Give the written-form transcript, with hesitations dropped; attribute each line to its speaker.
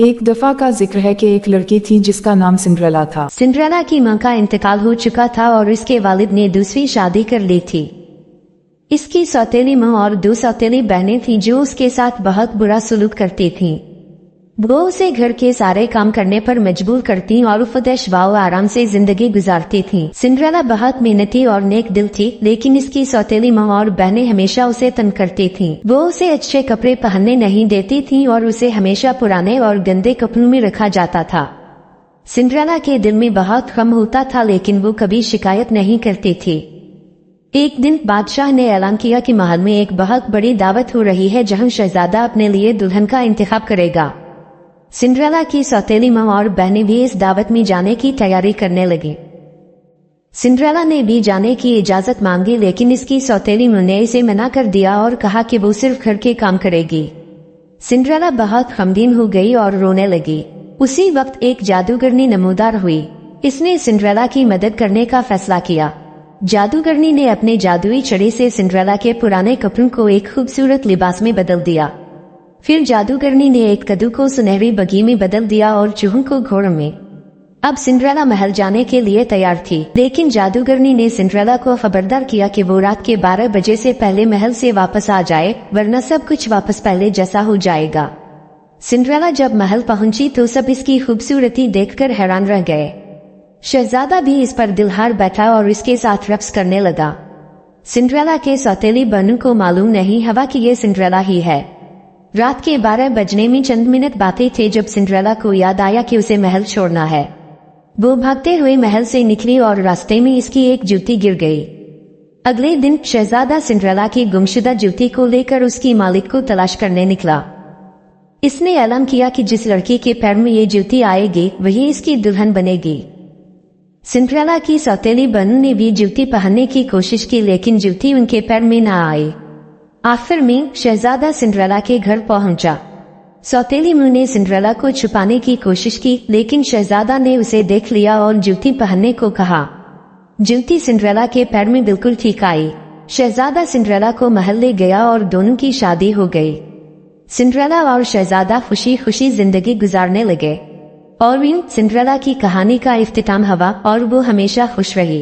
Speaker 1: एक दफा का जिक्र है कि एक लड़की थी जिसका नाम सिंड्रेला था।
Speaker 2: सिंड्रेला की मां का इंतकाल हो चुका था और इसके वालिद ने दूसरी शादी कर ली थी। इसकी सौतेली मां और दो सौतेली बहनें थीं जो उसके साथ बहुत बुरा सलूक करती थीं। वो उसे घर के सारे काम करने पर मजबूर करती और उपदेश व आराम से जिंदगी गुजारती थीं। सिंड्रेला बहुत मेहनती और नेक दिल थी, लेकिन इसकी सौतेली मां और बहनें हमेशा उसे तंग करती थीं। वो उसे अच्छे कपड़े पहनने नहीं देती थीं और उसे हमेशा पुराने और गंदे कपड़ों में रखा जाता था। सिंड्रेला के दिल में बहुत गम होता था, लेकिन वो कभी शिकायत नहीं करती थी। एक दिन बादशाह ने ऐलान किया कि महल में एक बहुत बड़ी दावत हो रही है जहां शहजादा अपने लिए दुल्हन का इंतखाब करेगा। सिंड्रेला की सौतेली मां और बहनें भी इस दावत में जाने की तैयारी करने लगी। सिंड्रेला ने भी जाने की इजाजत मांगी, लेकिन इसकी सौतेली मां ने इसे मना कर दिया और कहा कि वो सिर्फ घर के काम करेगी। सिंड्रेला बहुत गमगीन हो गई और रोने लगी। उसी वक्त एक जादूगरनी नमूदार हुई। इसने सिंड्रेला की मदद करने का फैसला किया। जादूगरनी ने अपने जादुई छड़ी से सिंड्रेला के पुराने कपड़ों को एक खूबसूरत लिबास में बदल दिया। फिर जादूगरनी ने एक कद्दू को सुनहरी बगी में बदल दिया और चूहों को घोड़ों में। अब सिंड्रेला महल जाने के लिए तैयार थी, लेकिन जादूगरनी ने सिंड्रेला को खबरदार किया कि वो रात के 12 बजे से पहले महल से वापस आ जाए, वरना सब कुछ वापस पहले जैसा हो जाएगा। सिंड्रेला जब महल पहुंची तो सब इसकी खूबसूरती देखकर हैरान रह गए। शहजादा भी इस पर दिलहार बैठा और इसके साथ रक्स करने लगा। सिंड्रेला के सौतेली बहनों को मालूम नहीं हवा कि ये सिंड्रेला ही है। रात के 12 बजने में चंद मिनट बातें थे जब सिंड्रेला को याद आया कि उसे महल छोड़ना है। वो भागते हुए महल से निकली और रास्ते में इसकी एक जूती गिर गई। अगले दिन शहजादा सिंड्रेला की गुमशुदा जूती को लेकर उसकी मालिक को तलाश करने निकला। इसने ऐलान किया कि जिस लड़की के पैर में ये जूती आएगी वही इसकी दुल्हन बनेगी। सिंड्रेला की सौतेली बहनों ने भी जूती पहनने की कोशिश की, लेकिन जूती उनके पैर में न आई। आखिर में शहजादा सिंड्रेला के घर पहुंचा। सौतेली मां ने सिंड्रेला को छुपाने की कोशिश की, लेकिन शहजादा ने उसे देख लिया और जूती पहनने को कहा। जूती सिंड्रेला के पैर में बिल्कुल ठीक आई। शहजादा सिंड्रेला को महल ले गया और दोनों की शादी हो गई। सिंड्रेला और शहजादा खुशी खुशी जिंदगी गुजारने लगे। और इन सिंड्रेला की कहानी का इख्तिताम हुआ और वो हमेशा खुश रही।